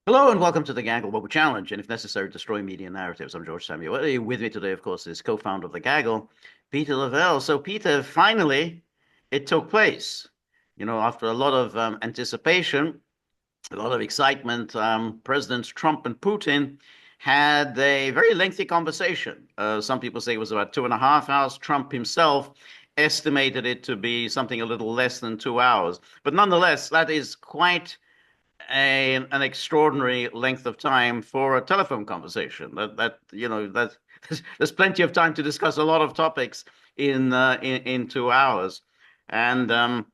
Hello and welcome to the Gaggle Global Challenge, and if necessary, destroy media narratives. I'm George Szamuely. With me today, of course, is co-founder of the Gaggle, Peter Lavelle. So, Peter, finally, it took place. After a lot of anticipation, a lot of excitement, Presidents Trump and Putin had a very lengthy conversation. Some people say it was about 2.5 hours. Trump himself estimated it to be something a little less than 2 hours. But nonetheless, that is quite an extraordinary length of time for a telephone conversation. That there's plenty of time to discuss a lot of topics in 2 hours, and um,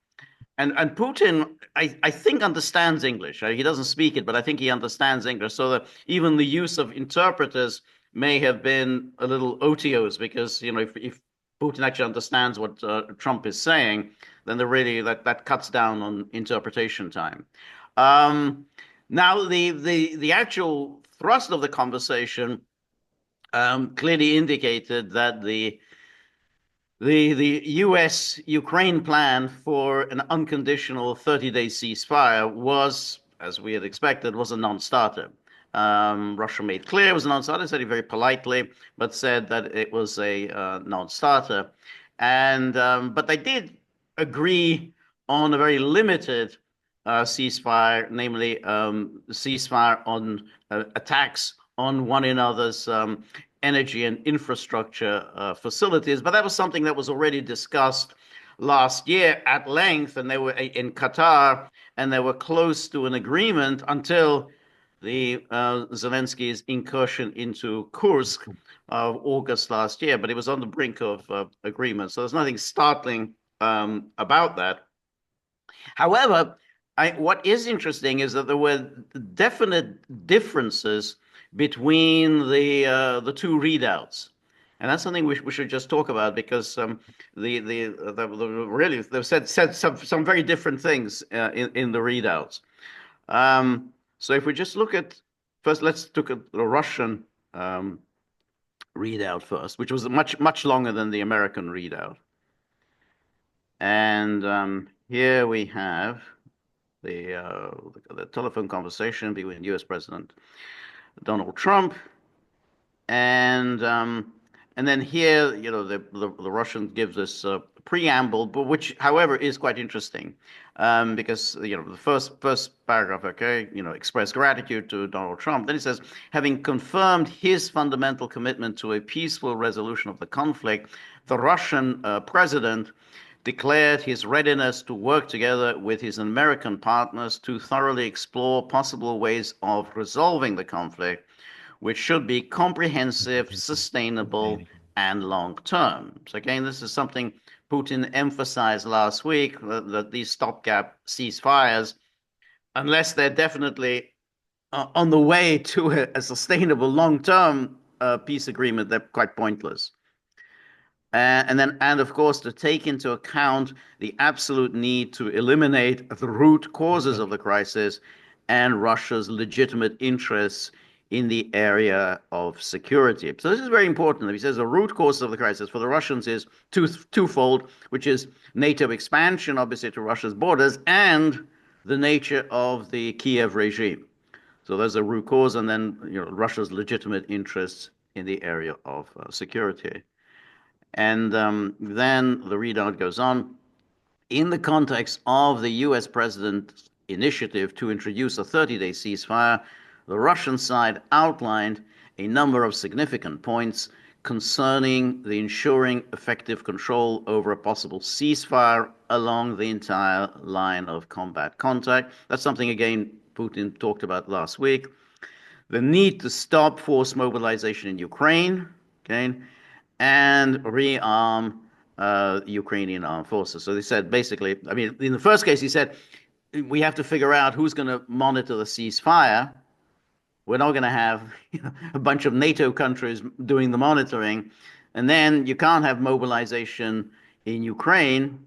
and Putin, I think understands English. He doesn't speak it, but I think he understands English. So that even the use of interpreters may have been a little otiose because if Putin actually understands what Trump is saying, then that cuts down on interpretation time. Um, Now the actual thrust of the conversation clearly indicated that the U.S. Ukraine plan for an unconditional 30-day ceasefire was, as we had expected, was a non-starter. Russia made clear it was a non-starter, said it very politely, but said that it was a non-starter. But they did agree on a very limited ceasefire, namely ceasefire on attacks on one another's energy and infrastructure facilities. But that was something that was already discussed last year at length, and they were in Qatar, and they were close to an agreement until the Zelensky's incursion into Kursk of August last year. But it was on the brink of agreement, so there's nothing startling about that. However, what is interesting is that there were definite differences between the two readouts, and that's something we should just talk about because really they've said some very different things in the readouts. So if we just look at first, let's look at the Russian um, readout first, which was much longer than the American readout, and here we have the telephone conversation between U.S. President Donald Trump and then here, the Russian gives this preamble, but which, however, is quite interesting because the first paragraph, okay, express gratitude to Donald Trump. Then it says, having confirmed his fundamental commitment to a peaceful resolution of the conflict, the Russian president declared his readiness to work together with his American partners to thoroughly explore possible ways of resolving the conflict, which should be comprehensive, sustainable, and long term. So, again, this is something Putin emphasized last week that these stopgap ceasefires, unless they're definitely on the way to a sustainable long term peace agreement, they're quite pointless. And of course, to take into account the absolute need to eliminate the root causes of the crisis and Russia's legitimate interests in the area of security. So this is very important. He says the root cause of the crisis for the Russians is twofold, which is NATO expansion, obviously, to Russia's borders, and the nature of the Kiev regime. So there's a root cause, and then Russia's legitimate interests in the area of security. And then the readout goes on. In the context of the US president's initiative to introduce a 30-day ceasefire, the Russian side outlined a number of significant points concerning the ensuring effective control over a possible ceasefire along the entire line of combat contact. That's something, again, Putin talked about last week. The need to stop forced mobilization in Ukraine, okay, and rearm Ukrainian armed forces. So they said basically, I mean, in the first case, he said we have to figure out who's going to monitor the ceasefire. We're not going to have a bunch of NATO countries doing the monitoring, and then you can't have mobilization in Ukraine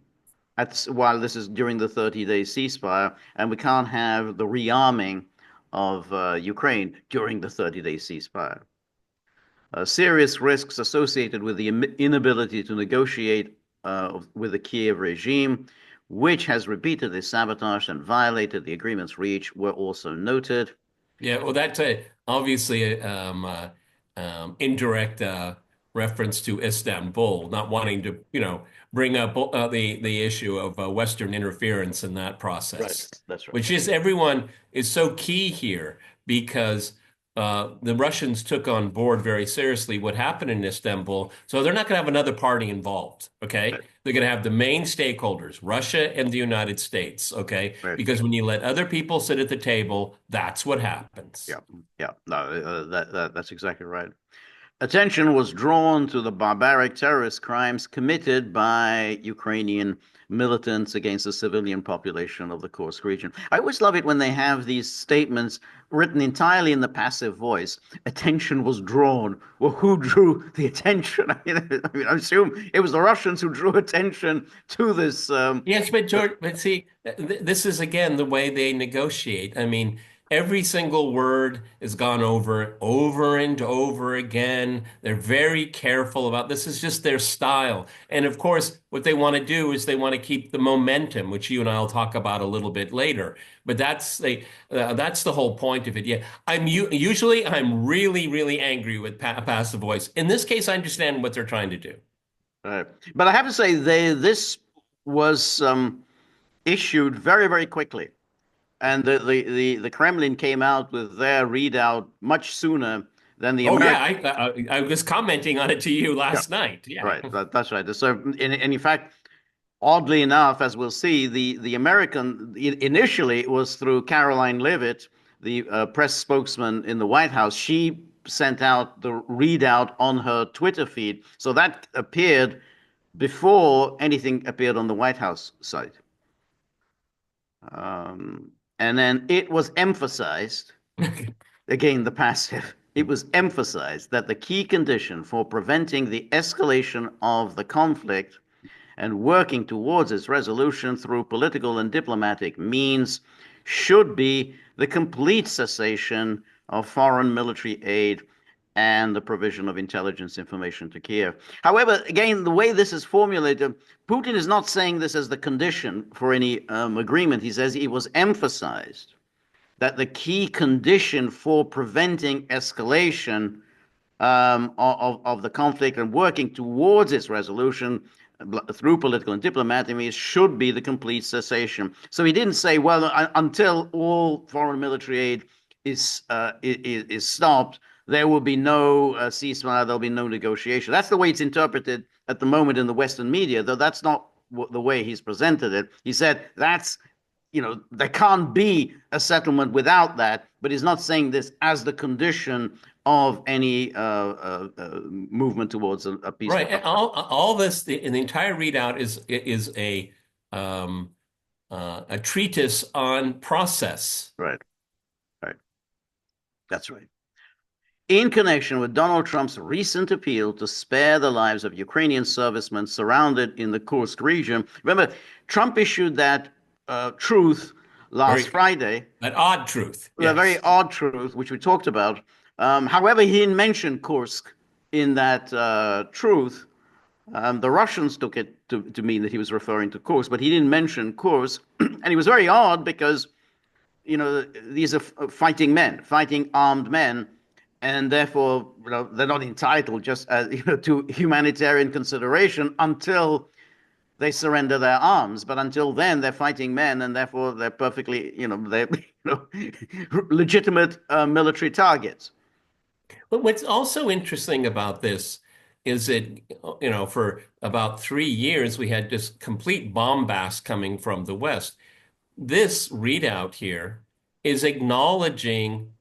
while this is during the 30-day ceasefire, and we can't have the rearming of Ukraine during the 30-day ceasefire. Serious risks associated with the inability to negotiate with the Kiev regime, which has repeatedly sabotaged and violated the agreements reached, were also noted. Yeah, well, that's obviously indirect reference to Istanbul, not wanting to, bring up the issue of Western interference in that Right. process, That's right. which is everyone is so key here because the Russians took on board very seriously what happened in Istanbul. So they're not going to have another party involved. Okay. Right. They're going to have the main stakeholders, Russia and the United States. Okay. Right. Because when you let other people sit at the table, that's what happens. Yeah. Yeah. No, that's exactly right. Attention was drawn to the barbaric terrorist crimes committed by Ukrainian militants against the civilian population of the Kursk region. I always love it when they have these statements written entirely in the passive voice. Attention was drawn. Well, who drew the attention? I assume it was the Russians who drew attention to this. Yes, but George, but see, this is again the way they negotiate. I mean, every single word is gone over and over again. They're very careful about this is just their style. And of course, what they want to do is they want to keep the momentum, which you and I'll talk about a little bit later. But that's the whole point of it. Yeah, usually I'm really, really angry with passive voice. In this case, I understand what they're trying to do. Right. But I have to say, this was issued very, very quickly. And the Kremlin came out with their readout much sooner than the Oh yeah, American. I was commenting on it to you Yeah, last night. Yeah. right. That's right. So, in fact, oddly enough, as we'll see, the American initially it was through Caroline Leavitt, the press spokesman in the White House. She sent out the readout on her Twitter feed, so that appeared before anything appeared on the White House site. And then it was emphasized, again, the passive, it was emphasized that the key condition for preventing the escalation of the conflict and working towards its resolution through political and diplomatic means should be the complete cessation of foreign military aid and the provision of intelligence information to Kiev. However, again, the way this is formulated, Putin is not saying this as the condition for any agreement. He says it was emphasized that the key condition for preventing escalation of the conflict and working towards its resolution through political and diplomatic means should be the complete cessation. So he didn't say, well, until all foreign military aid is stopped, there will be no ceasefire, there'll be no negotiation. That's the way it's interpreted at the moment in the Western media, though that's not the way he's presented it. He said there can't be a settlement without that, but he's not saying this as the condition of any movement towards a peaceful Right. And outcome. all this in the entire readout is um, a treatise on process. Right, right. That's right. In connection with Donald Trump's recent appeal to spare the lives of Ukrainian servicemen surrounded in the Kursk region. Remember, Trump issued that truth last Very Friday, an odd truth. a very Yes. odd truth, which we talked about. However, he didn't mention Kursk in that truth. The Russians took it to mean that he was referring to Kursk, but he didn't mention Kursk. And it was very odd because, these are fighting men, fighting armed men, and therefore, they're not entitled just to humanitarian consideration until they surrender their arms. But until then, they're fighting men, and therefore they're perfectly, they're legitimate military targets. But what's also interesting about this is that, for about 3 years, we had just complete bombast coming from the West. This readout here is acknowledging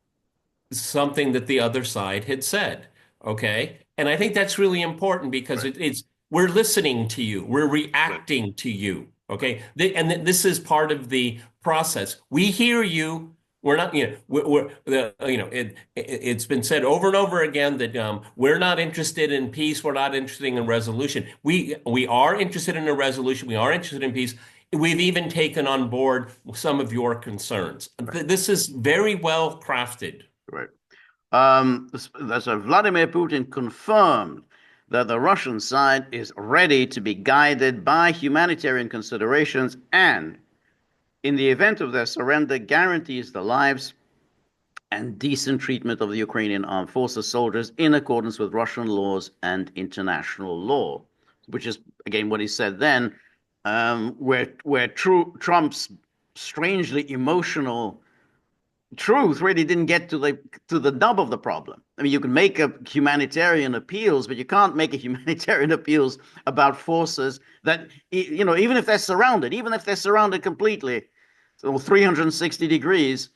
something that the other side had said. Okay. And I think that's really important because Right. it's we're listening to you, we're Right. reacting to you. Right. Okay. This is part of the process. We hear you. We're not, it's been said over and over again that we're not interested in peace. We're not interested in resolution. We are interested in a resolution. We are interested in peace. We've even taken on board some of your concerns. Right. This is very well crafted. Right. So Vladimir Putin confirmed that the Russian side is ready to be guided by humanitarian considerations and, in the event of their surrender, guarantees the lives and decent treatment of the Ukrainian armed forces soldiers in accordance with Russian laws and international law, which is again what he said then, where Trump's strangely emotional truth really didn't get to the nub of the problem. I mean, you can make a humanitarian appeals, but you can't make a humanitarian appeals about forces that even if they're surrounded completely, so 360 degrees,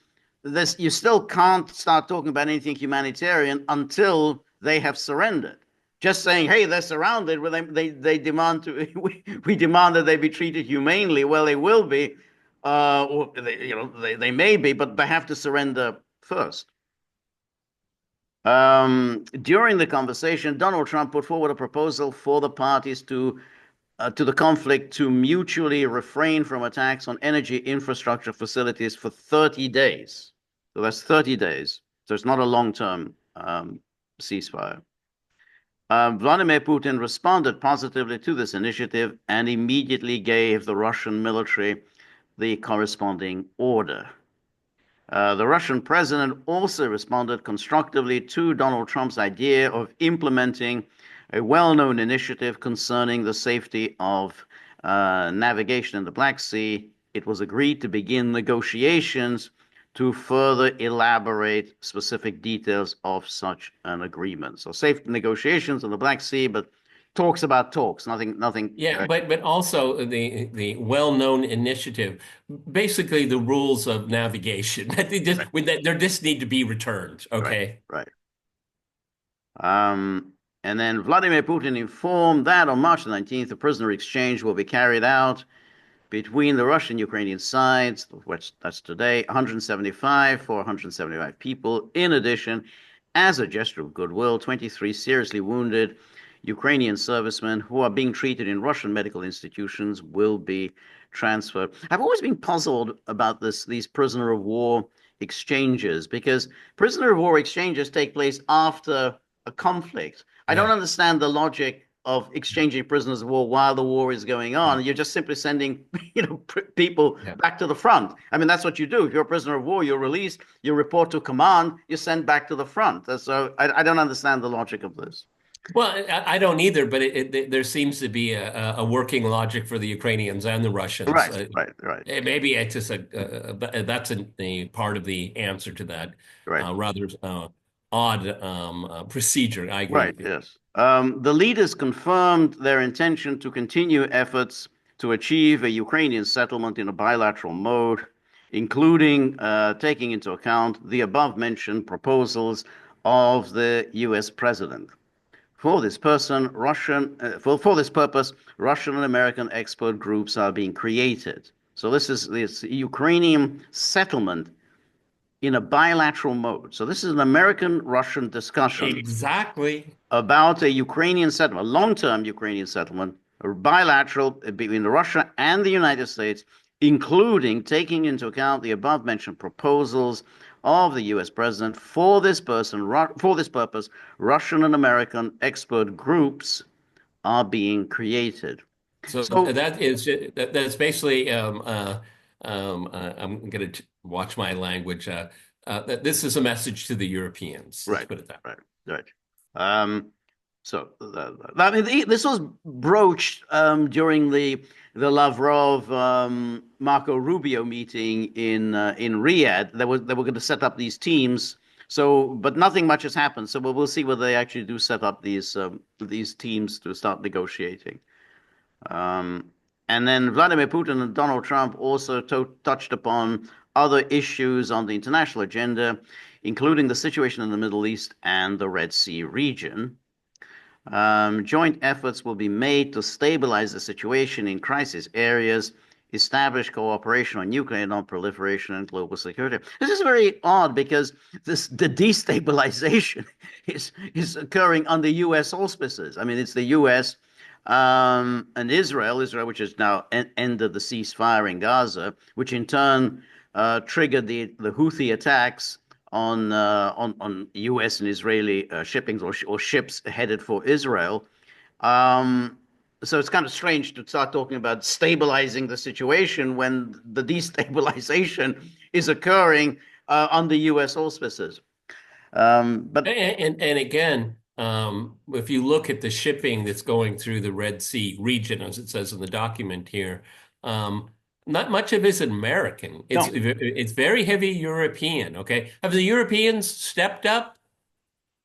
this you still can't start talking about anything humanitarian until they have surrendered. Just saying, hey, they're surrounded. Well, they demand to we demand that they be treated humanely. Well, they will be, or they may be, but they have to surrender first. During the conversation, Donald Trump put forward a proposal for the parties to the conflict to mutually refrain from attacks on energy infrastructure facilities for 30 days. So that's 30 days. So it's not a long-term ceasefire. Vladimir Putin responded positively to this initiative and immediately gave the Russian military the corresponding order. The Russian president also responded constructively to Donald Trump's idea of implementing a well-known initiative concerning the safety of navigation in the Black Sea. It was agreed to begin negotiations to further elaborate specific details of such an agreement. So safe negotiations in the Black Sea, but talks about talks, nothing. Yeah, but also the well-known initiative, basically the rules of navigation that they just need to be returned. Right, Okay. right. And then Vladimir Putin informed that on March 19th, a prisoner exchange will be carried out between the Russian Ukrainian sides, which that's today, 175 people. In addition, as a gesture of goodwill, 23 seriously wounded Ukrainian servicemen who are being treated in Russian medical institutions will be transferred. I've always been puzzled about these prisoner of war exchanges, because prisoner of war exchanges take place after a conflict. I don't Yeah. understand the logic of exchanging prisoners of war while the war is going Yeah. on. You're just simply sending, people Yeah. back to the front. I mean, that's what you do. If you're a prisoner of war, you're released, you report to command, you're sent back to the front. So I don't understand the logic of this. Well, I don't either, but there seems to be a working logic for the Ukrainians and the Russians. Right, right, right, Maybe it's just that's a part of the answer to that right. rather odd procedure. I agree Right, with you. yes. The leaders confirmed their intention to continue efforts to achieve a Ukrainian settlement in a bilateral mode, including taking into account the above-mentioned proposals of the U.S. president. For this purpose, Russian and American expert groups are being created. So this is this Ukrainian settlement in a bilateral mode. So this is an American-Russian discussion Exactly. about a Ukrainian settlement, a long-term Ukrainian settlement, bilateral between Russia and the United States, including taking into account the above-mentioned proposals of the U.S. president. For this purpose, Russian and American expert groups are being created. So So, that's basically I'm going to watch my language. This is a message to the Europeans. Let's right, put it that way. right, right. Um, I mean, this was broached during the Lavrov Marco Rubio meeting in Riyadh. They were going to set up these teams. So, but nothing much has happened. So we'll see whether they actually do set up these teams to start negotiating. Um, and then Vladimir Putin and Donald Trump also touched upon other issues on the international agenda, including the situation in the Middle East and the Red Sea region. Joint efforts will be made to stabilize the situation in crisis areas, establish cooperation on nuclear non-proliferation and global security. This is very odd because the destabilization is occurring under U.S. auspices. I mean, it's the U.S. And Israel, which has now ended the ceasefire in Gaza, which in turn triggered the Houthi attacks on U.S. and Israeli shippings or ships headed for Israel. So it's kind of strange to start talking about stabilizing the situation when the destabilization is occurring under U.S. auspices. But And again, if you look at the shipping that's going through the Red Sea region, as it says in the document here, um, not much of it is American. no, It's very heavy European. Okay, have the Europeans stepped up?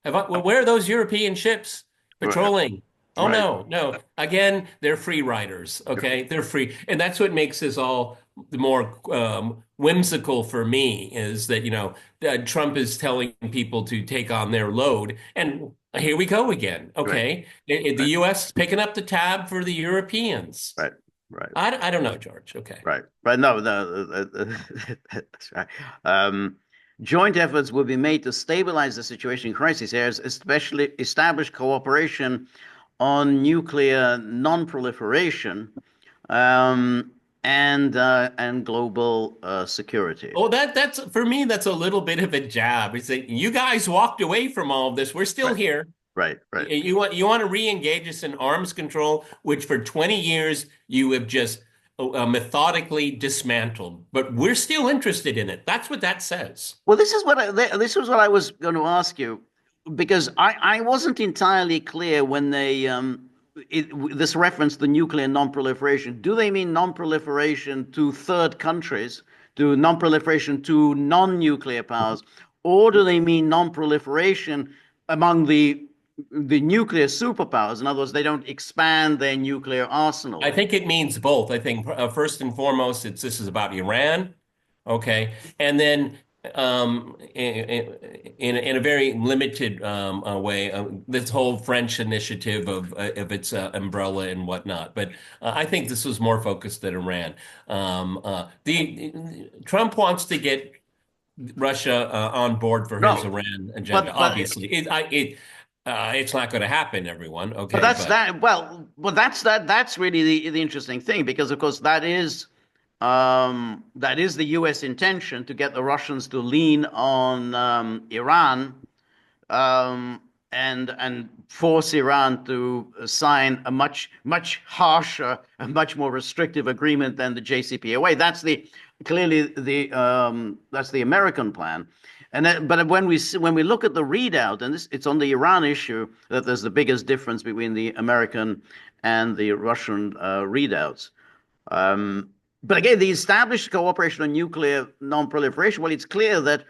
Well, where are those European ships right, patrolling? Oh right, no, no. Again, they're free riders. Okay, they're free, and that's what makes this all the more whimsical for me. Is that Trump is telling people to take on their load, and here we go again. right, Okay, the right, U.S. is picking up the tab for the Europeans. right, right. I don't know, George. Okay. Right, right. No, no, that's right. Um, Joint efforts will be made to stabilize the situation in crisis areas, especially establish cooperation on nuclear non-proliferation and global security. Oh, that's for me, that's a little bit of a jab. It's like you guys walked away from all of this. We're still Right, here. right, right. You want to re-engage us in arms control, which for 20 years you have just methodically dismantled. But we're still interested in it. That's what that says. Well, this is what I was going to ask you because I wasn't entirely clear when this reference to nuclear non-proliferation. Do they mean non-proliferation to third countries, to non-proliferation to non-nuclear powers, or do they mean non-proliferation among the nuclear superpowers? In other words, they don't expand their nuclear I arsenals. think it means both. I think first and foremost, this is about Iran, okay, and then in a very limited way, this whole French initiative of its umbrella and whatnot. But I think this was more focused at Iran. The Trump wants to get Russia on board for his No, Iran agenda. but but Obviously, it's not going to happen, everyone. But Okay, that's but. that. Well, but that's really the interesting thing because, of course, that is the U.S. intention to get the Russians to lean on Iran um, and force Iran to sign a much harsher, a much more restrictive agreement than the JCPOA. That's the clearly that's the American plan. But when we look at the readout, and it's on the Iran issue that there's the biggest difference between the American and the Russian readouts. But again, the established cooperation on nuclear non-proliferation. Well, it's clear that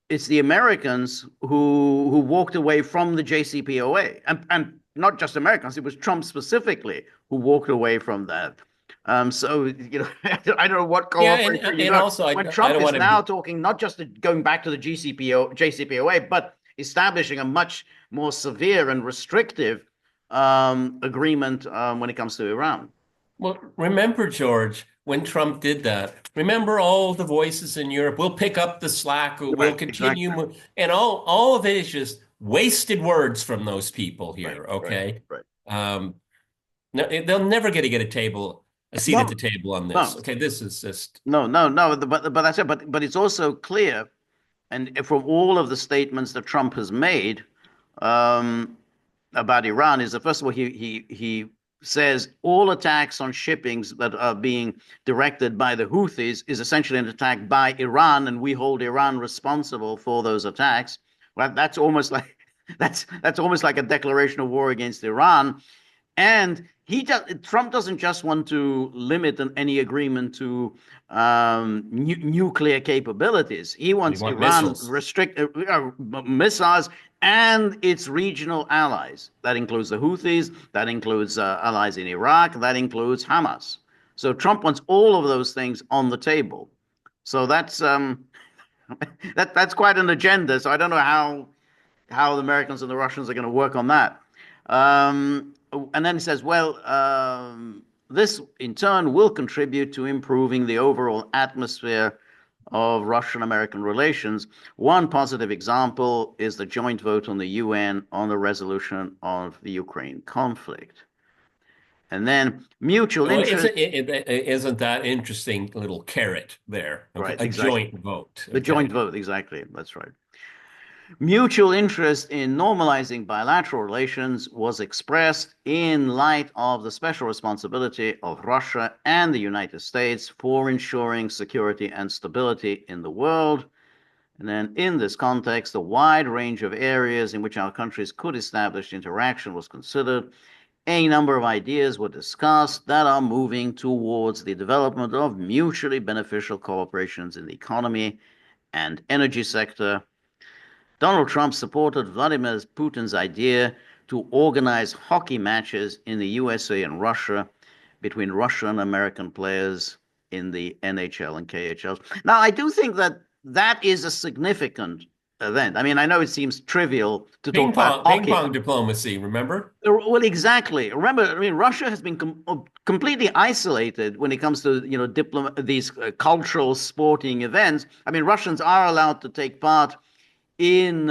it's the Americans who walked away from the JCPOA, and not just Americans. It was Trump specifically who walked away from that. So I don't know what Yeah, cooperation you and got also when I Trump don't is want to now be. talking not just going back to the JCPOA, but establishing a much more severe and restrictive agreement when it comes to Iran. Well, remember, George, when Trump did that, remember all the voices in Europe, we'll pick up the slack, we'll Right, exactly. continue, and all of it is just wasted words from those people Right, here, right, okay? right. Um, no, they'll never get to get a seat at the No, table on this. no, Okay, this is just. no. But that's it. But it's also clear, and from all of the statements that Trump has made um, about Iran, is that first of all he says all attacks on shippings that are being directed by the Houthis is essentially an attack by Iran, and we hold Iran responsible for those attacks. Well, that's almost like that's almost like a declaration of war against Iran. And Trump doesn't just want to limit any agreement to nuclear capabilities. He We wants want Iran missiles. restrict missiles and its regional allies. That includes the Houthis. That includes allies in Iraq. That includes Hamas. So Trump wants all of those things on the table. So that's quite an agenda. So I don't know how the Americans and the Russians are going to work on that. And then he says, well, this in turn will contribute to improving the overall atmosphere of Russian-American relations. One positive example is the joint vote on the UN on the resolution of the Ukraine conflict. And then mutual Well, interest, isn't that interesting little carrot there? Okay, right, a exactly. joint vote. The joint Okay. vote, exactly. That's right. Mutual interest in normalizing bilateral relations was expressed in light of the special responsibility of Russia and the United States for ensuring security and stability in the world. And then in this context, a wide range of areas in which our countries could establish interaction was considered. A number of ideas were discussed that are moving towards the development of mutually beneficial cooperations in the economy and energy sector. Donald Trump supported Vladimir Putin's idea to organize hockey matches in the USA and Russia between Russian and American players in the NHL and KHL. Now, I do think that that is a significant event. I mean, I know it seems trivial to talk about Ping hockey. pong diplomacy, remember? Well, exactly. Remember, I mean, Russia has been completely isolated when it comes to these cultural sporting events. I mean, Russians are allowed to take part in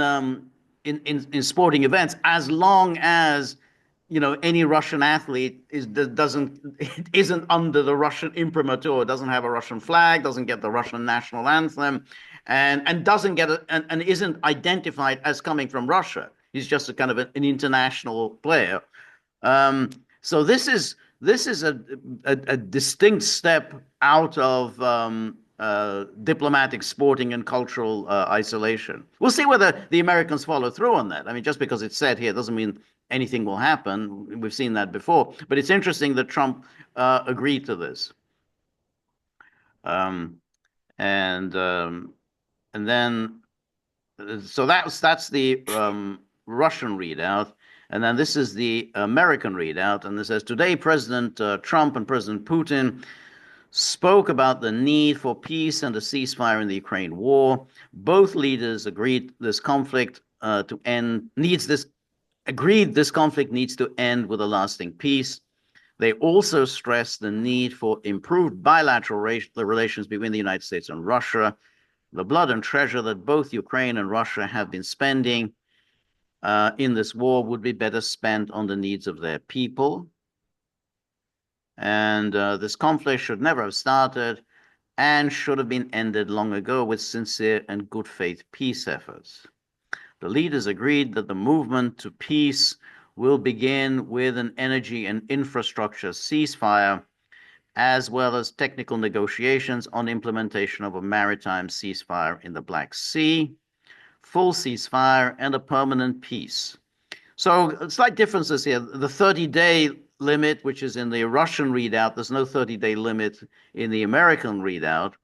in sporting events as long as any Russian athlete isn't under the Russian imprimatur, doesn't have a Russian flag, doesn't get the Russian national anthem, and doesn't get and isn't identified as coming from Russia. He's just a kind of an international player. Um, so this is a distinct step out of diplomatic, sporting, and cultural isolation. We'll see whether the Americans follow through on that. I mean, just because it's said here doesn't mean anything will happen. We've seen that before. But it's interesting that Trump agreed to this. Um, and um, and then so that's the Russian readout. And then this is the American readout. And it says today, President Trump and President Putin spoke about the need for peace and a ceasefire in the Ukraine war. Both leaders agreed this conflict to end needs this agreed this conflict needs to end with a lasting peace. They also stressed the need for improved bilateral relations between the United States and Russia. The blood and treasure that both Ukraine and Russia have been spending in this war would be better spent on the needs of their people. And this conflict should never have started and should have been ended long ago with sincere and good faith peace efforts. The leaders agreed that the movement to peace will begin with an energy and infrastructure ceasefire, as well as technical negotiations on implementation of a maritime ceasefire in the Black Sea, full ceasefire, and a permanent peace. So slight differences here. The 30-day limit, which is in the Russian readout, there's no 30-day limit in the American readout.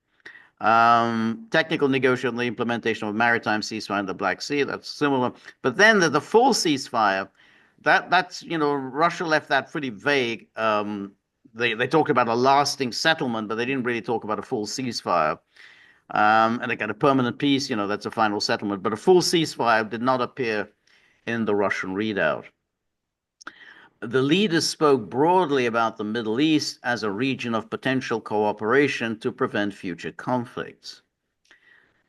Technical negotiation on the implementation of maritime ceasefire in the Black Sea, that's similar. But then the full ceasefire, that's Russia left that pretty vague. They talked about a lasting settlement, but they didn't really talk about a full ceasefire. And again, a permanent peace, that's a final settlement. But a full ceasefire did not appear in the Russian readout. The leaders spoke broadly about the Middle East as a region of potential cooperation to prevent future conflicts.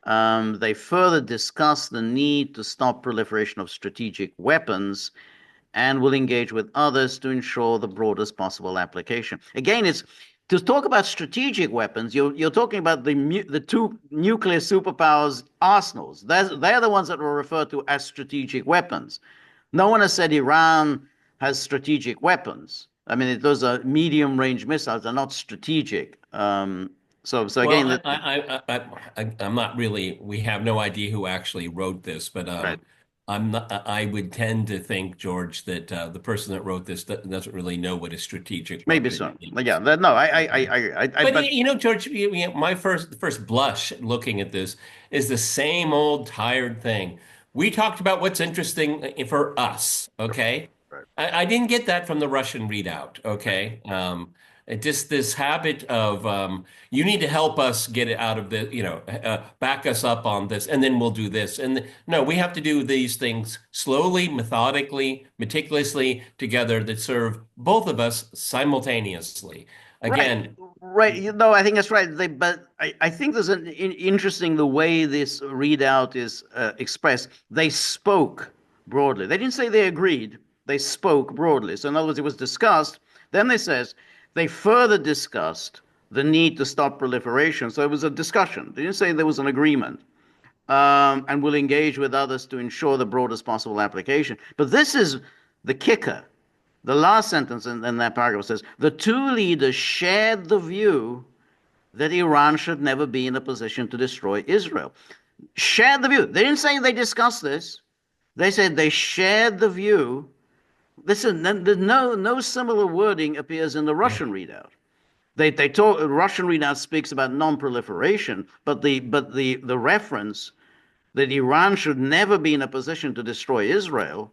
They further discussed the need to stop proliferation of strategic weapons and will engage with others to ensure the broadest possible application. Again, it's to talk about strategic weapons. You're talking about the two nuclear superpowers' arsenals. They're the ones that were referred to as strategic weapons. No one has said Iran has strategic weapons. I mean, those are medium-range missiles. They're not strategic. So again, Well, I'm not really, we have no idea who actually wrote this, but right, I'm not, I would tend to think, George, that the person that wrote this doesn't really know what a strategic maybe weapon so. is. Yeah, no, But but George, my first blush looking at this is the same old tired thing. We talked about what's interesting for us, okay? right. I didn't get that from the Russian readout, okay? Just this habit of you need to help us get it out of the, back us up on this, and then we'll do this. And no, we have to do these things slowly, methodically, meticulously together that serve both of us simultaneously. Right, Again, right. I think that's right. But I think there's an interesting the way this readout is expressed. They spoke broadly. They didn't say they agreed. They spoke broadly. So in other words, it was discussed. Then they says they further discussed the need to stop proliferation. So it was a discussion. They didn't say there was an agreement. And will engage with others to ensure the broadest possible application. But this is the kicker. The last sentence in that paragraph says the two leaders shared the view that Iran should never be in a position to destroy Israel. shared the view. They didn't say they discussed this. They said they shared the view. Listen, no similar wording appears in the Yeah. Russian readout. They talk Russian readout speaks about non-proliferation, but the reference that Iran should never be in a position to destroy Israel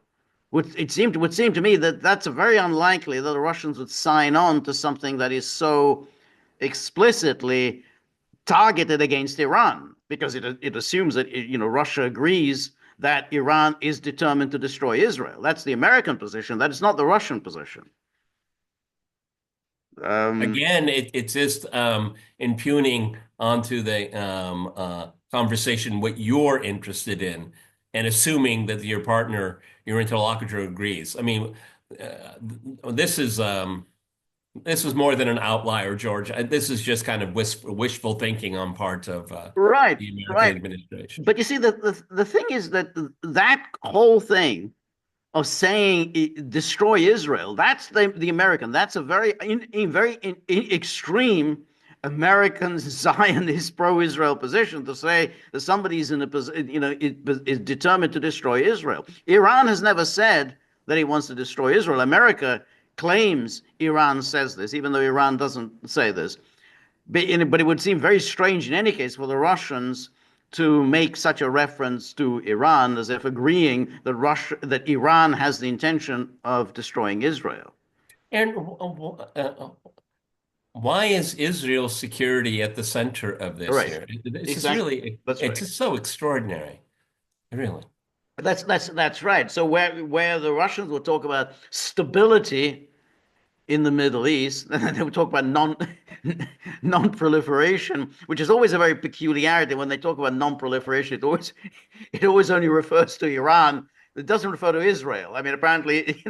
would seem to me that that's very unlikely that the Russians would sign on to something that is so explicitly targeted against Iran, because it assumes that Russia agrees that Iran is determined to destroy Israel. That's the American position. That is not the Russian position. Um, Again, it's just impugning onto the conversation what you're interested in and assuming that your partner, your interlocutor agrees. I mean, this is this is more than an outlier, George. This is just kind of wishful thinking on part of right, the American right. administration. But you see, the thing is that that whole thing of saying destroy Israel. That's the American. That's a very extreme American Zionist pro-Israel position to say that somebody's in a position, is determined to destroy Israel. Iran has never said that he wants to destroy Israel. America claims Iran says this, even though Iran doesn't say this. But it would seem very strange in any case for the Russians to make such a reference to Iran as if agreeing that Iran has the intention of destroying Israel. And why is Israel's security at the center of this Right. here? This is Exactly. really, That's it's right. just so extraordinary, really. That's right. So where the Russians will talk about stability in the Middle East, they would talk about non-proliferation, which is always a very peculiarity. When they talk about non-proliferation, it always only refers to Iran. It doesn't refer to Israel. I mean, apparently,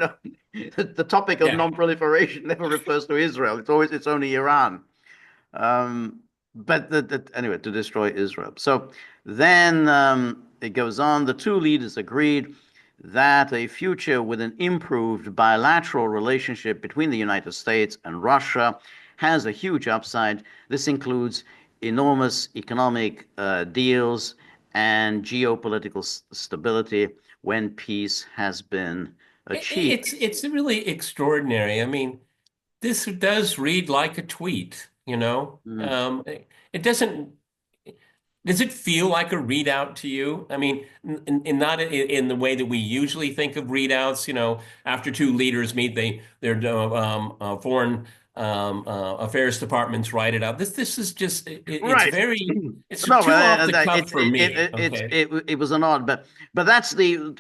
the topic of Yeah. non-proliferation never refers to Israel. It's only Iran. Um, but anyway, to destroy Israel. So then it goes on. The two leaders agreed that a future with an improved bilateral relationship between the United States and Russia has a huge upside. This includes enormous economic deals and geopolitical stability when peace has been achieved. It's really extraordinary. I mean, this does read like a tweet, you know? Mm. It doesn't, does it feel like a readout to you? I mean, not in the way that we usually think of readouts, you know, after two leaders meet, their foreign affairs departments write it out. This is just, it's Right. very, it's No, too off the it cuff for me, it it okay? it was an odd, but that's to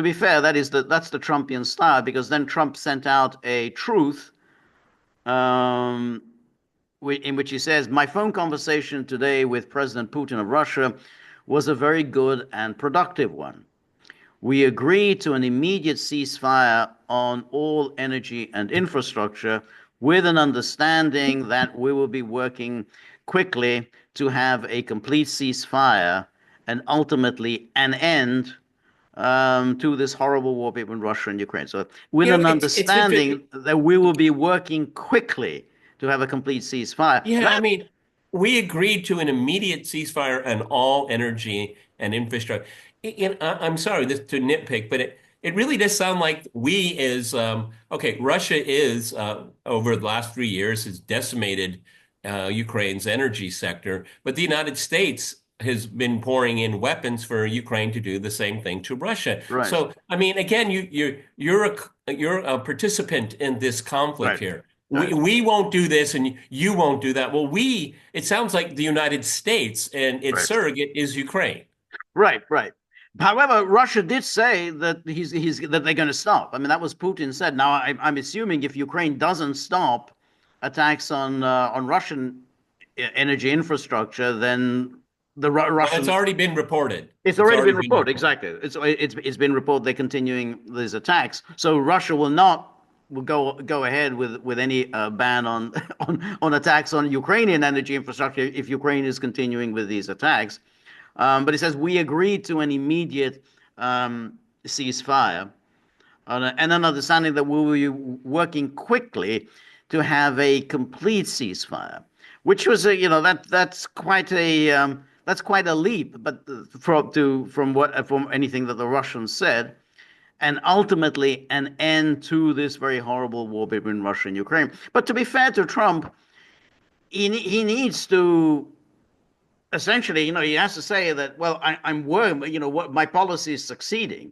be fair, that's the Trumpian style, because then Trump sent out a truth, um, in which he says, "My phone conversation today with President Putin of Russia was a very good and productive one. We agreed to an immediate ceasefire on all energy and infrastructure, with an understanding that we will be working quickly to have a complete ceasefire and ultimately an end to this horrible war between Russia and Ukraine. So, with You know, an it's interesting. understanding that we will be working quickly to have a complete ceasefire." Yeah, I That, mean, we agreed to an immediate ceasefire on all energy and infrastructure. And I'm sorry to nitpick, but it really does sound like we is okay. Russia is over the last 3 years has decimated Ukraine's energy sector, but the United States has been pouring in weapons for Ukraine to do the same thing to Russia. right, So, I mean, again, you're a participant in this conflict right, here. right, We won't do this and you won't do that. Well, it sounds like the United States and its right. surrogate is Ukraine. Right, right. However, Russia did say that he's that they're going to stop. I mean, that was Putin said. Now, I'm assuming if Ukraine doesn't stop attacks on Russian energy infrastructure, then Well, it's Russian already been reported. it's It's already been already been reported. reported. Exactly. It's been reported they're continuing these attacks. So Russia will go ahead with any ban on on attacks on Ukrainian energy infrastructure if Ukraine is continuing with these attacks. But it says we agreed to an immediate ceasefire and an understanding that we will be working quickly to have a complete ceasefire, which was that's quite a that's quite a leap, but from anything that the Russians said, and ultimately an end to this very horrible war between Russia and Ukraine. But to be fair to Trump, he needs to essentially, he has to say that, well, I'm worried, what my policy is succeeding.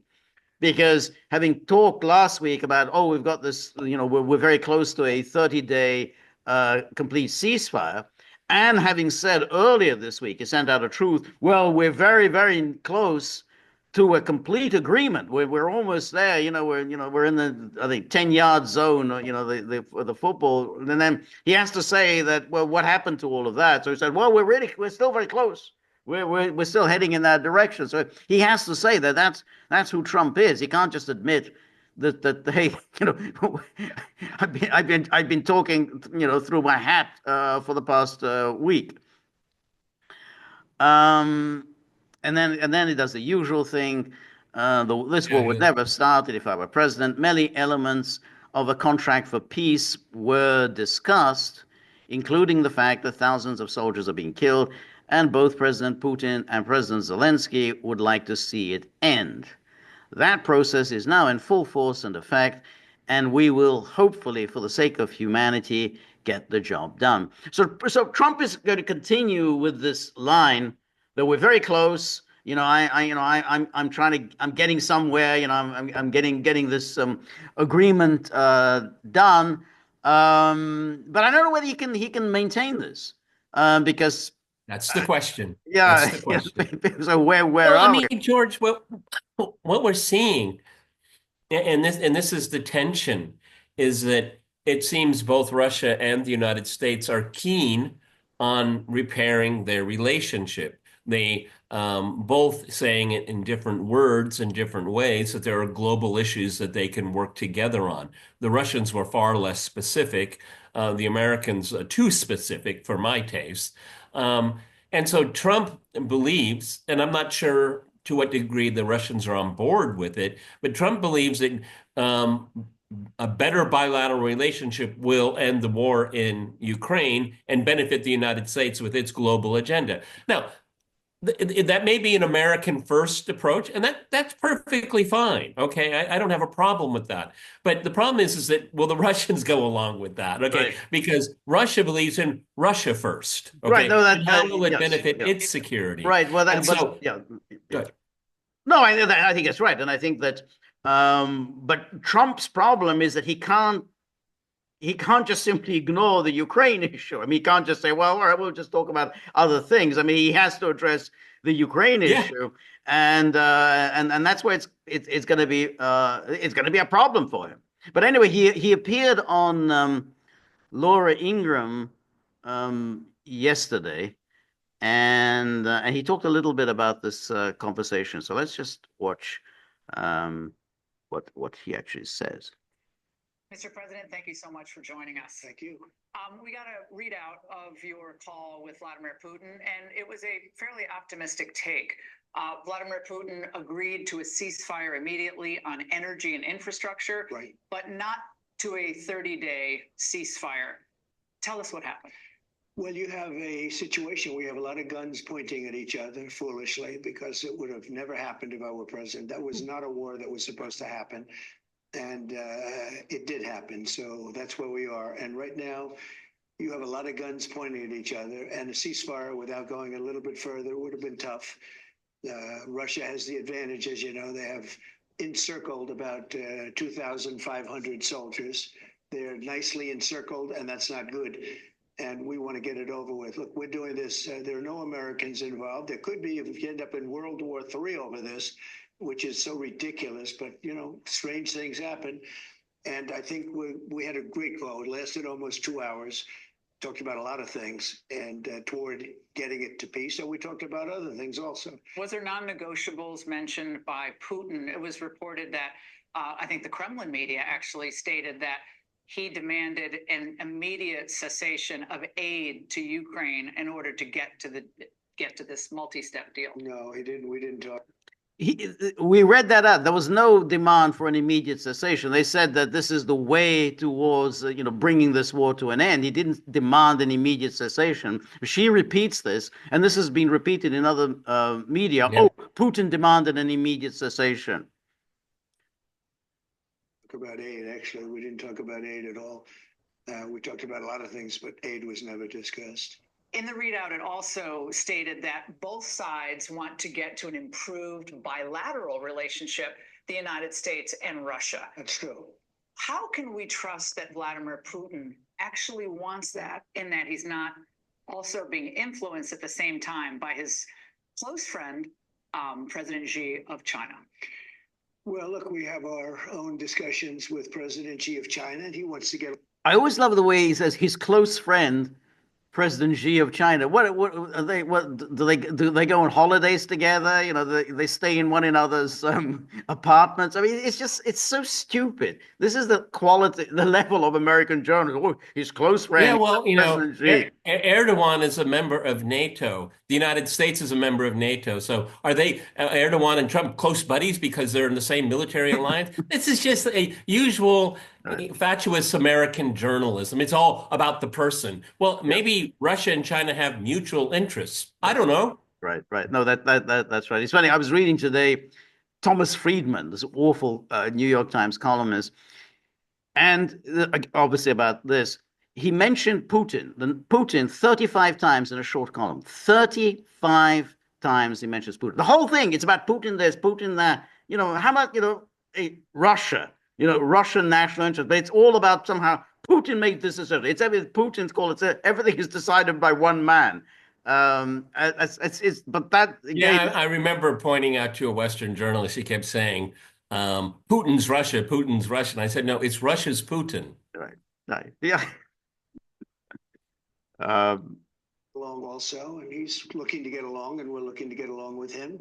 Because having talked last week about, oh, we've got this, we're very close to a 30-day complete ceasefire, and having said earlier this week, he sent out a truth, well, we're very, very close to a complete agreement. We're almost there. We're in the, I think, 10-yard zone. The football, and then he has to say that, well, what happened to all of that? So he said, well, we're still very close. We're still heading in that direction. So he has to say that that's who Trump is. He can't just admit that hey, I've been talking through my hat for the past week. And then he does the usual thing. This war would never have started if I were president. Many elements of a contract for peace were discussed, including the fact that thousands of soldiers are being killed, and both President Putin and President Zelensky would like to see it end. That process is now in full force and effect, and we will hopefully, for the sake of humanity, get the job done. So Trump is going to continue with this line that we're very close. I'm getting somewhere. I'm getting this agreement done. But I don't know whether he can maintain this because That's the question. yeah. That's the question. So where Well, I are mean, we? George, what we're seeing, and this is the tension, is that it seems both Russia and the United States are keen on repairing their relationship. They both saying it in different words and different ways that there are global issues that they can work together on. The Russians were far less specific. The Americans too specific for my taste. And so Trump believes, and I'm not sure to what degree the Russians are on board with it, but Trump believes that um, a better bilateral relationship will end the war in Ukraine and benefit the United States with its global agenda. Now, that may be an American first approach, and that's perfectly fine. Okay, I don't have a problem with that. But the problem is that will the Russians go along with that? Okay, Right. because Russia believes in Russia first. Right. Okay, No, and how will it yes. benefit Yeah. its security? Right. Well, And but so, yeah. Yeah. good. No, I think that's right, and I think that. But Trump's problem is that he can't just simply ignore the Ukraine issue. I mean, he can't just say, well, all right, we'll just talk about other things. I mean, he has to address the Ukraine Yeah, issue, and that's where it's going to be a problem for him. But anyway, he appeared on Laura Ingraham yesterday, and he talked a little bit about this conversation. So let's just watch um, what he actually says. Mr. President, thank you so much for joining us. Thank you. We got a readout of your call with Vladimir Putin, and it was a fairly optimistic take. Vladimir Putin agreed to a ceasefire immediately on energy and infrastructure, Right. but not to a 30-day ceasefire. Tell us what happened. Well, you have a situation where you have a lot of guns pointing at each other foolishly because it would have never happened if I were president. That was not a war that was supposed to happen. And it did happen. So that's where we are. And right now, you have a lot of guns pointing at each other. And a ceasefire without going a little bit further would have been tough. Russia has the advantage, as you know, they have encircled about 2,500 soldiers. They're nicely encircled, and that's not good. And we want to get it over with. Look, we're doing this. There are no Americans involved. There could be if you end up in World War III over this, which is so ridiculous. But, strange things happen. And I think we had a great call. It lasted almost 2 hours. Talked about a lot of things and toward getting it to peace. And we talked about other things also. Was there non-negotiables mentioned by Putin? It was reported that I think the Kremlin media actually stated that he demanded an immediate cessation of aid to Ukraine in order to get to this multi-step deal. No, he didn't. We didn't talk. we read that out. There was no demand for an immediate cessation. They said that this is the way towards, bringing this war to an end. He didn't demand an immediate cessation. She repeats this, and this has been repeated in other media. Yeah. Oh, Putin demanded an immediate cessation. Talk about aid. Actually, we didn't talk about aid at all. We talked about a lot of things, but aid was never discussed. In the readout, it also stated that both sides want to get to an improved bilateral relationship, the United States and Russia. That's true. How can we trust that Vladimir Putin actually wants that, in that he's not also being influenced at the same time by his close friend, President Xi of China? Well, look, we have our own discussions with President Xi of China, and he wants to get. I always love the way he says his close friend, President Xi of China. What are they? What do they go on holidays together? They stay in one another's apartments. I mean, it's so stupid. This is the level of American journalism. Oh, his close friend. Yeah, well, President Xi. Erdogan is a member of NATO. The United States is a member of NATO. So are they Erdogan and Trump close buddies because they're in the same military alliance? This is just a usual fatuous American journalism. It's all about the person. Well, maybe Russia and China have mutual interests. I don't know. Right. No, that's right. It's funny. I was reading today Thomas Friedman, this awful New York Times columnist, and obviously about this, he mentioned Putin 35 times in a short column. 35 times he mentions Putin. The whole thing, it's about Putin this, Putin that. How about, Russia, Russian national interest, but it's all about somehow Putin made this decision. It's everything Putin's call. Everything is decided by one man. But that. Yeah, I remember pointing out to a Western journalist, he kept saying, Putin's Russia, Putin's Russia. And I said, no, it's Russia's Putin. Right. Yeah. Along also, and he's looking to get along, and we're looking to get along with him,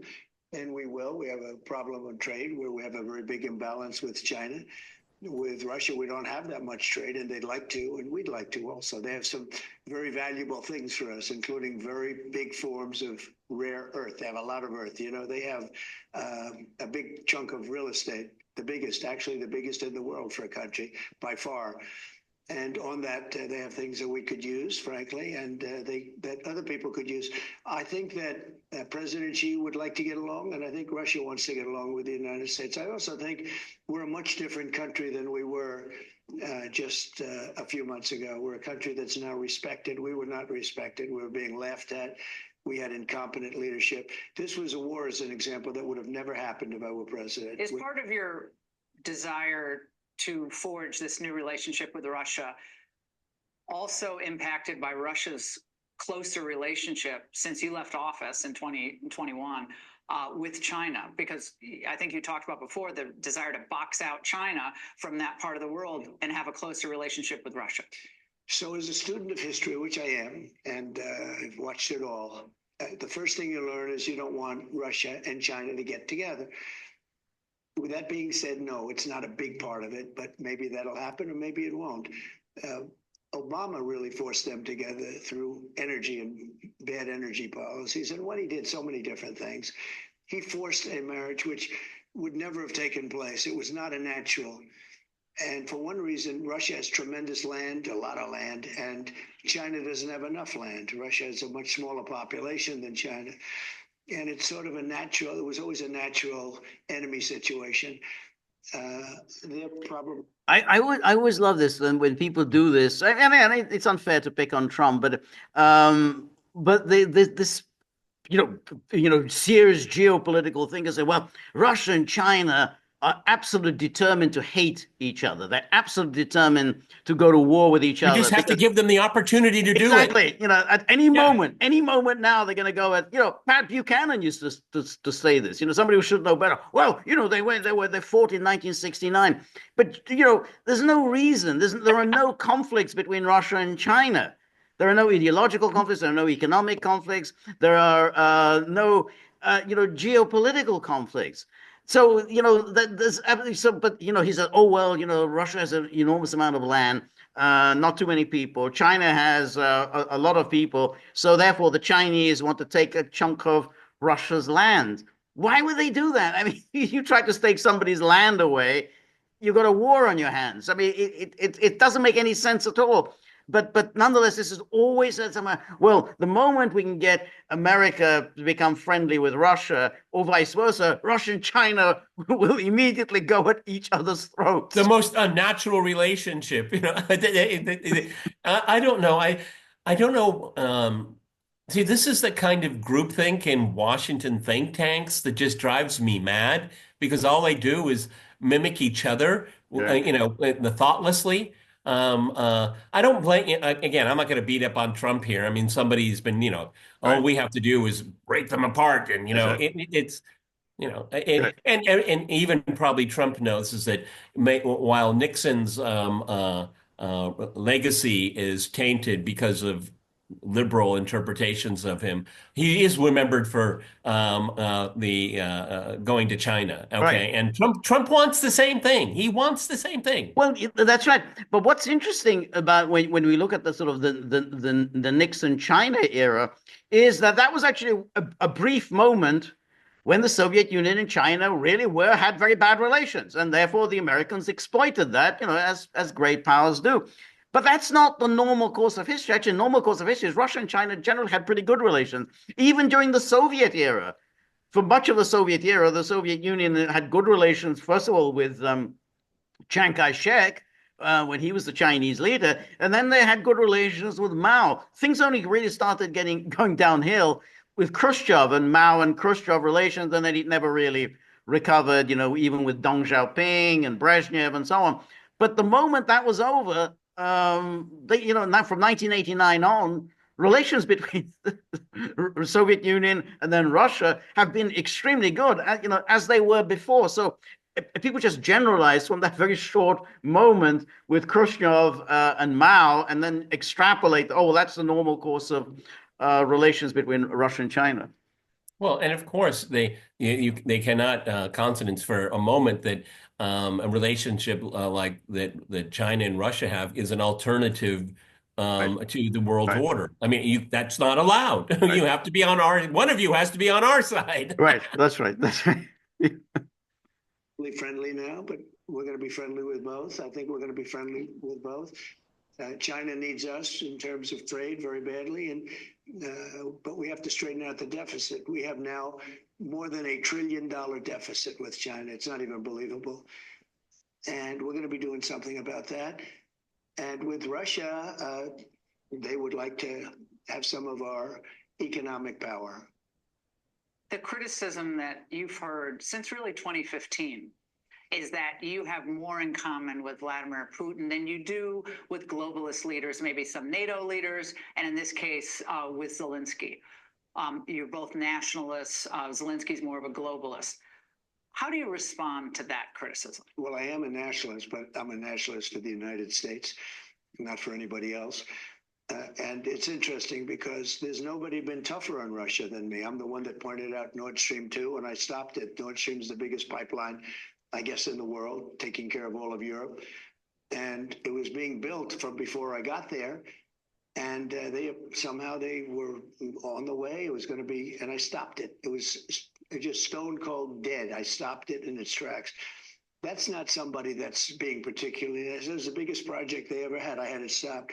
and we will. We have a problem of trade where we have a very big imbalance with China. With Russia, we don't have that much trade, and they'd like to, and we'd like to also. They have some very valuable things for us, including very big forms of rare earth. They have a lot of earth. They have a big chunk of real estate, the biggest in the world for a country by far. And on that, they have things that we could use, frankly, and that other people could use. I think that President Xi would like to get along, and I think Russia wants to get along with the United States. I also think we're a much different country than we were just a few months ago. We're a country that's now respected. We were not respected. We were being laughed at. We had incompetent leadership. This was a war, as an example, that would have never happened if I were president. Is part of your desire to forge this new relationship with Russia also impacted by Russia's closer relationship since you left office in 2021 with China? Because I think you talked about before the desire to box out China from that part of the world and have a closer relationship with Russia. So as a student of history, which I am, and I've watched it all, the first thing you learn is you don't want Russia and China to get together. With that being said, no, it's not a big part of it, but maybe that'll happen or maybe it won't. Obama really forced them together through energy and bad energy policies. And when he did so many different things, he forced a marriage which would never have taken place. It was not a natural. And for one reason, Russia has tremendous land, a lot of land, and China doesn't have enough land. Russia has a much smaller population than China. And it's sort of it was always a natural enemy situation. They're probably. I always love this when people do this. I mean, it's unfair to pick on Trump, but this serious geopolitical thing is say, well, Russia and China are absolutely determined to hate each other. They're absolutely determined to go to war with each other. You just have to give them the opportunity to do it. Exactly. At any moment now, they're going to go at, Pat Buchanan used to say this, somebody who should know better. Well, they fought in 1969. But, there's no reason. There are no conflicts between Russia and China. There are no ideological conflicts. There are no economic conflicts. There are no, geopolitical conflicts. So, but he said, oh, well, Russia has an enormous amount of land, not too many people. China has a lot of people. So therefore, the Chinese want to take a chunk of Russia's land. Why would they do that? I mean, you try to take somebody's land away, you got a war on your hands. I mean, it doesn't make any sense at all. But nonetheless, this is always well, the moment we can get America to become friendly with Russia, or vice versa, Russia and China will immediately go at each other's The throats. most unnatural relationship, you know. I don't know. I don't know. See, this is the kind of groupthink in Washington think tanks that just drives me mad because all they do is mimic each other, Yeah. you know, thoughtlessly. I don't blame, again, I'm not going to beat up on Trump here. I mean, somebody's been, you know, all Right. we have to do is break them apart. And, you That's know, it. it's, you know, Right. and even probably Trump knows is that while Nixon's legacy is tainted because of liberal interpretations of him, he is remembered for the going to China. Right. Okay, and Trump wants the same thing. He wants the same thing. Well, that's right. But what's interesting about when we look at the sort of the Nixon China era is that that was actually a brief moment when the Soviet Union and China really had very bad relations, and therefore the Americans exploited that, as great powers do. But that's not the normal course of history. Actually, normal course of history is Russia and China generally had pretty good relations, even during the Soviet era. For much of the Soviet era, the Soviet Union had good relations, first of all, with Chiang Kai-shek when he was the Chinese leader, and then they had good relations with Mao. Things only really started going downhill with Khrushchev and Mao and Khrushchev relations, and then it never really recovered. Even with Deng Xiaoping and Brezhnev and so on. But the moment that was over, now from 1989 on, relations between the Soviet Union and then Russia have been extremely good, as they were before. So people just generalize from that very short moment with Khrushchev and Mao, and then extrapolate. Oh, well, that's the normal course of relations between Russia and China. Well, and of course they cannot countenance for a moment that a relationship like that China and Russia have is an alternative Right. to the world Right. order. I mean, that's not allowed. Right. You have to be on one of you has to be on our side. Right. That's right. That's right. Friendly now, but we're going to be friendly with both. I think we're going to be friendly with both. China needs us in terms of trade very badly, but we have to straighten out the deficit. We have now more than $1 trillion deficit with China. It's not even believable. And we're going to be doing something about that. And with Russia, they would like to have some of our economic power. The criticism that you've heard since really 2015 is that you have more in common with Vladimir Putin than you do with globalist leaders, maybe some NATO leaders, and in this case, with Zelensky. You're both nationalists. Zelensky's more of a globalist. How do you respond to that criticism? Well, I am a nationalist, but I'm a nationalist for the United States, not for anybody else. And it's interesting because there's nobody been tougher on Russia than me. I'm the one that pointed out Nord Stream 2, and I stopped it. Nord Stream is the biggest pipeline, I guess, in the world, taking care of all of Europe. And it was being built from before I got there. And they were on the way. It was going to be, and I stopped it. It was just stone cold dead. I stopped it in its tracks. That's not somebody that's being particularly, it was the biggest project they ever had. I had it stopped.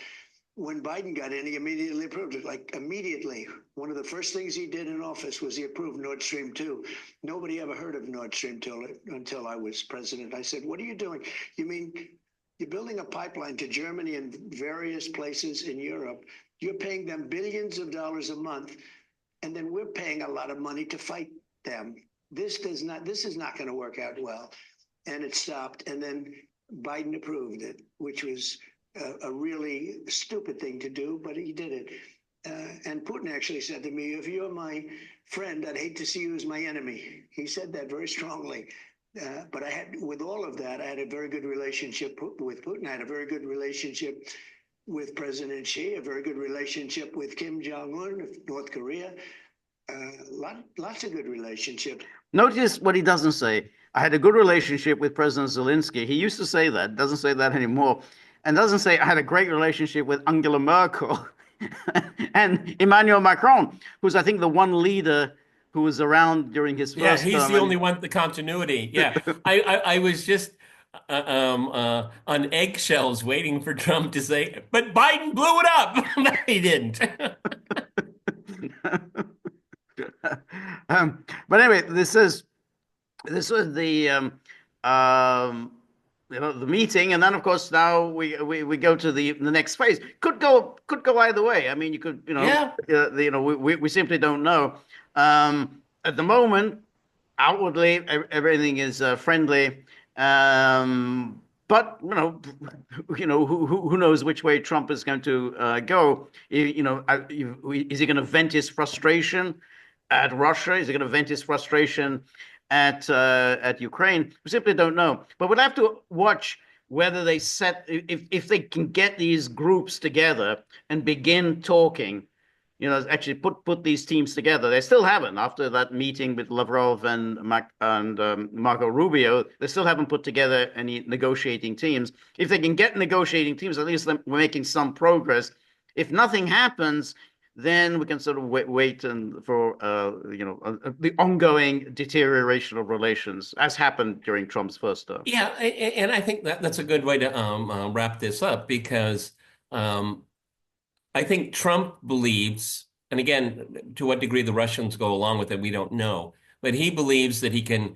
When Biden got in, he immediately approved it, like immediately. One of the first things he did in office was he approved Nord Stream 2. Nobody ever heard of Nord Stream 2 until I was president. I said, what are you doing? You mean you're building a pipeline to Germany and various places in Europe. You're paying them billions of dollars a month, and then we're paying a lot of money to fight them. This is not going to work out well. And it stopped, and then Biden approved it, which was a really stupid thing to do, but he did it. And Putin actually said to me, if you're my friend, I'd hate to see you as my enemy. He said that very strongly. But with all of that, I had a very good relationship with Putin. I had a very good relationship with President Xi, a very good relationship with Kim Jong-un of North Korea. Lots of good relationships. Notice what he doesn't say. I had a good relationship with President Zelensky. He used to say that, doesn't say that anymore. And doesn't say I had a great relationship with Angela Merkel and Emmanuel Macron, who's, I think, the one leader who was around during his Yeah, first he's term. the only one with the continuity. Yeah, I was just on eggshells waiting for Trump to say, but Biden blew it up. He didn't. But anyway, this was the um, the meeting, and then of course now we go to the next phase. Could go either way. I mean, you could Yeah. we simply don't know. At the moment, outwardly everything is friendly, but who knows which way Trump is going to go? Is he going to vent his frustration at Russia? Is he going to vent his frustration at Ukraine? We simply don't know. But we'll have to watch whether they if they can get these groups together and begin talking. Actually put these teams together. They still haven't after that meeting with Lavrov and Marco Rubio. They still haven't put together any negotiating teams. If they can get negotiating teams, at least we're making some progress. If nothing happens, then we can sort of wait and for the ongoing deterioration of relations, as happened during Trump's first term. Yeah, and I think that's a good way to wrap this up because I think Trump believes, and again, to what degree the Russians go along with it, we don't know. But he believes that he can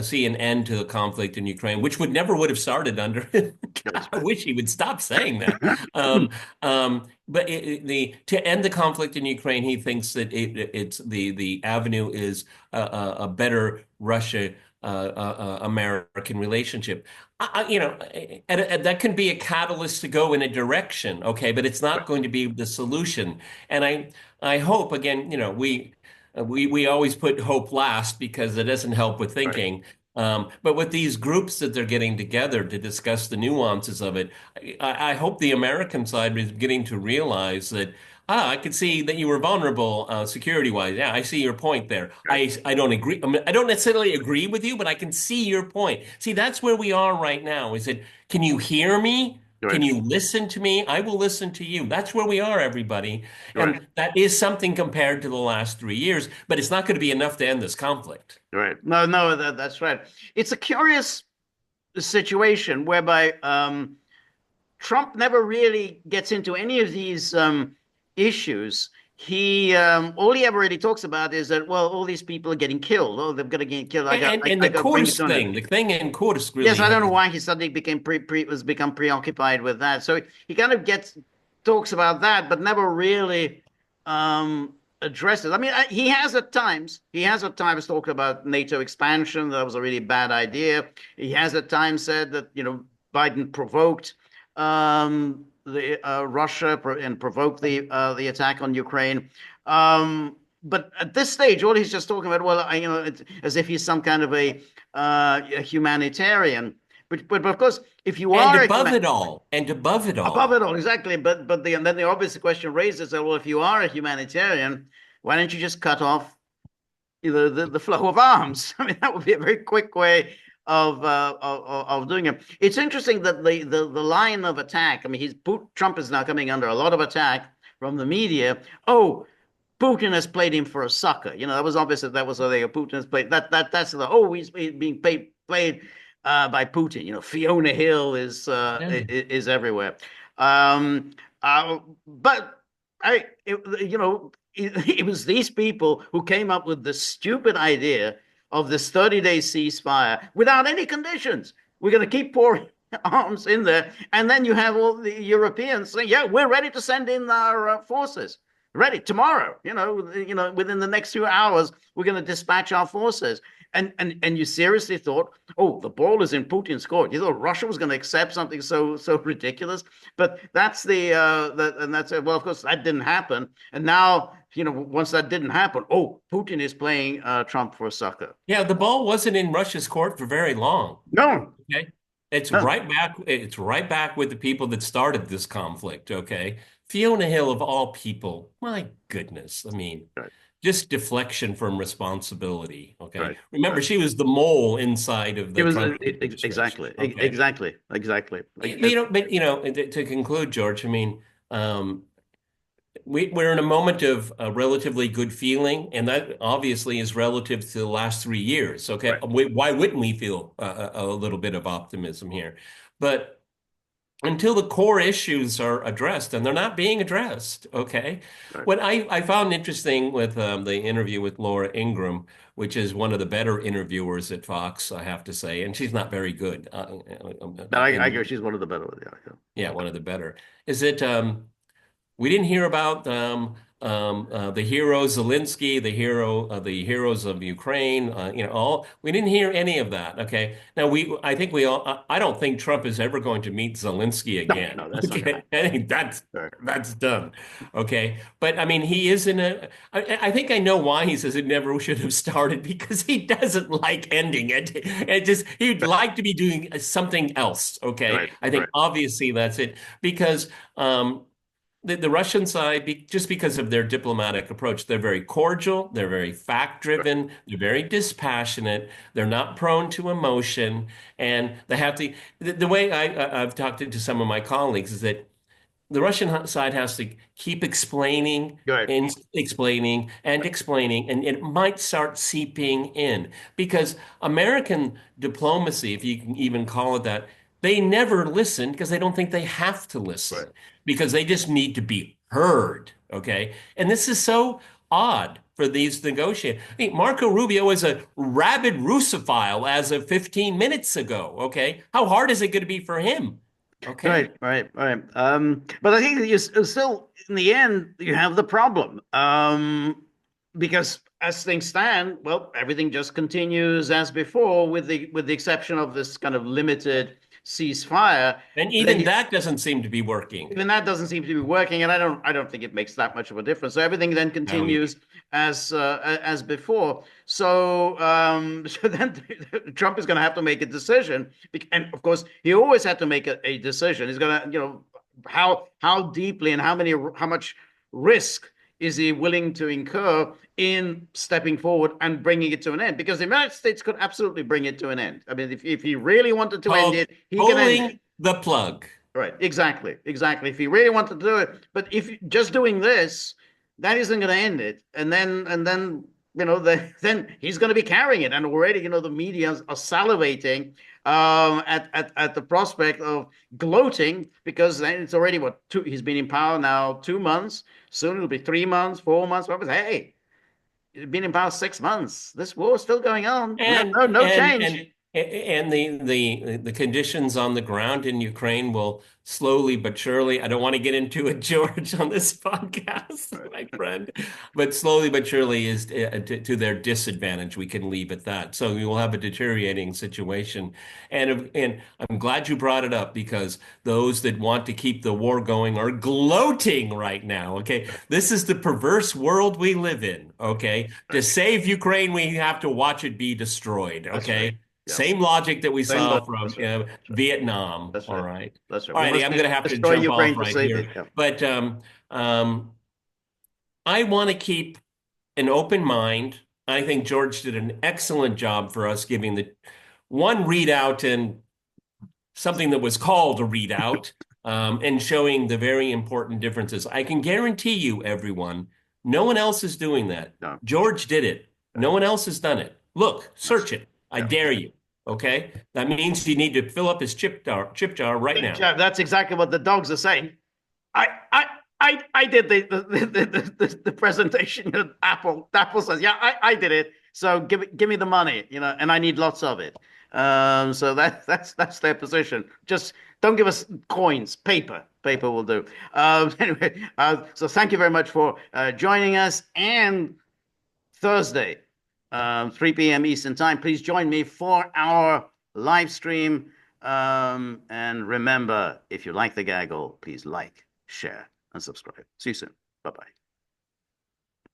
see an end to the conflict in Ukraine, which would have started under him. God, I wish he would stop saying that. But to end the conflict in Ukraine, he thinks that it's the avenue is a better Russia American relationship. That can be a catalyst to go in a direction, okay, but it's not going to be the solution. And I hope again, we always put hope last because it doesn't help with thinking. But with these groups that they're getting together to discuss the nuances of it, I hope the American side is getting to realize that, I could see that you were vulnerable security-wise. Yeah, I see your point there. I don't agree. I mean, I don't necessarily agree with you, but I can see your point. See, that's where we are right now. Is it, can you hear me? Can you listen to me? I will listen to you. That's where we are, everybody. And that is something compared to the last 3 years, but it's not going to be enough to end this conflict. Right. No, that's right. It's a curious situation whereby Trump never really gets into any of these issues. All he ever really talks about is that, well, all these people are getting killed. Oh, they're going to get killed. And the thing in Kursk really. Yes, I don't know why he suddenly became preoccupied with that. So he kind of talks about that, but never really addresses. I mean, he has at times talked about NATO expansion. That was a really bad idea. He has at times said that Biden provoked Russia and provoked the attack on Ukraine. But at this stage, all he's just talking about, well, it's as if he's some kind of a humanitarian. But of course, if you are above it all, exactly. But then the obvious question raises that, well, if you are a humanitarian, why don't you just cut off the flow of arms? I mean, that would be a very quick way of doing it. It's interesting that the line of attack. I mean, Trump is now coming under a lot of attack from the media. Oh, Putin has played him for a sucker. That was obvious that was Putin has played he's being played by Putin. Fiona Hill is everywhere. But it was these people who came up with the stupid idea of this 30-day ceasefire without any conditions. We're going to keep pouring arms in there. And then you have all the Europeans saying, yeah, we're ready to send in our forces. Ready tomorrow, within the next 2 hours, we're going to dispatch our forces. And you seriously thought, oh, the ball is in Putin's court. You thought Russia was going to accept something so ridiculous. But that's well, of course, that didn't happen. And now, once that didn't happen, oh, Putin is playing Trump for a sucker. Yeah, the ball wasn't in Russia's court for very long. No. Okay. It's right back. It's right back with the people that started this conflict. Okay. Fiona Hill, of all people, my goodness. I mean, just deflection from responsibility. Okay. Remember, she was the mole inside of the Trump exactly. Okay. Exactly. But to conclude, George, I mean, we're in a moment of relatively good feeling, and that obviously is relative to the last 3 years. Okay, Right. why wouldn't we feel a little bit of optimism here? But until the core issues are addressed, and they're not being addressed, okay? Right. What I found interesting with the interview with Laura Ingraham, which is one of the better interviewers at Fox, I have to say, and she's not very good But I in agree, she's one of the better ones. Yeah, yeah, one of the better. Is it we didn't hear about the hero Zelensky, the heroes of Ukraine. All we didn't hear any of that. Okay, now I think we all. I don't think Trump is ever going to meet Zelensky No, again. no, that's not gonna Okay, I think happen. that's done. Okay, but I mean, he is in a. I think I know why he says it never should have started because he doesn't like ending it. He'd like to be doing something else. Okay, Right, I think right, obviously that's it because. The Russian side, just because of their diplomatic approach, they're very cordial, they're very right. fact-driven, they're very dispassionate, they're not prone to emotion, and they have to. The way I've talked to some of my colleagues is that the Russian side has to keep explaining Right. and explaining and explaining, and it might start seeping in because American diplomacy, if you can even call it that, they never listen because they don't think they have to Right. listen because they just need to be heard. Okay. And this is so odd for these negotiators. I mean, Marco Rubio is a rabid Russophile as of 15 minutes ago. Okay. How hard is it going to be for him? Okay. Right, right, right. But I think that you still, in the end, you have the problem. Because as things stand, well, everything just continues as before, with the exception of this kind of limited ceasefire. And And then even that doesn't seem to be working. even that doesn't seem to be working, and I don't think it makes that much of a difference. So everything then No, either. continues as before. So so then Trump is going to have to make a decision, and of course he always had to make a decision. He's going to, how deeply and how much risk is he willing to incur in stepping forward and bringing it to an end? Because the United States could absolutely bring it to an end. I mean, if he really wanted to end it, he can end it. Pulling the plug. Right, exactly, exactly. If he really wanted to do it, but if just doing this, that isn't going to end it, and then then he's going to be carrying it, and already the media are salivating at the prospect of gloating because then it's already what two. He's been in power now 2 months. Soon it'll be 3 months, 4 months. Hey, he's been in power 6 months. This war's still going on. No, And no, no and change. and the conditions on the ground in Ukraine will slowly but surely. I don't want to get into it, George, on this podcast, Right. my friend, but slowly but surely is to their disadvantage. We can leave at that. So we will have a deteriorating situation, and I'm glad you brought it up because those that want to keep the war going are gloating right now. Okay, this is the perverse world we live in. Okay, to Right. save Ukraine, we have to watch it be destroyed. That's right. Okay. Yes. Same logic that we Same saw logic. from That's right. That's right. Vietnam. That's All right. right. That's right. All We righty. must I'm going to have to destroy jump off Ukraine to right save it. here. Yeah. But I want to keep an open mind. I think George did an excellent job for us giving the one readout and something that was called a readout and showing the very important differences. I can guarantee you, everyone, no one else is doing that. No. George did it. Yeah. No one else has done it. Look, That's search it. I yeah. dare you. Okay? That means you need to fill up his chip jar right now. Yeah, that's exactly what the dogs are saying. I I I did the presentation at Apple. Apple says, yeah, I did it. So give me the money, and I need lots of it. So that's their position. Just don't give us coins, paper. Paper will do. Anyway, so thank you very much for joining us. And Thursday, 3 p.m. Eastern Time. Please join me for our live stream. And remember, if you like the gaggle, please like, share, and subscribe. See you soon. Bye bye.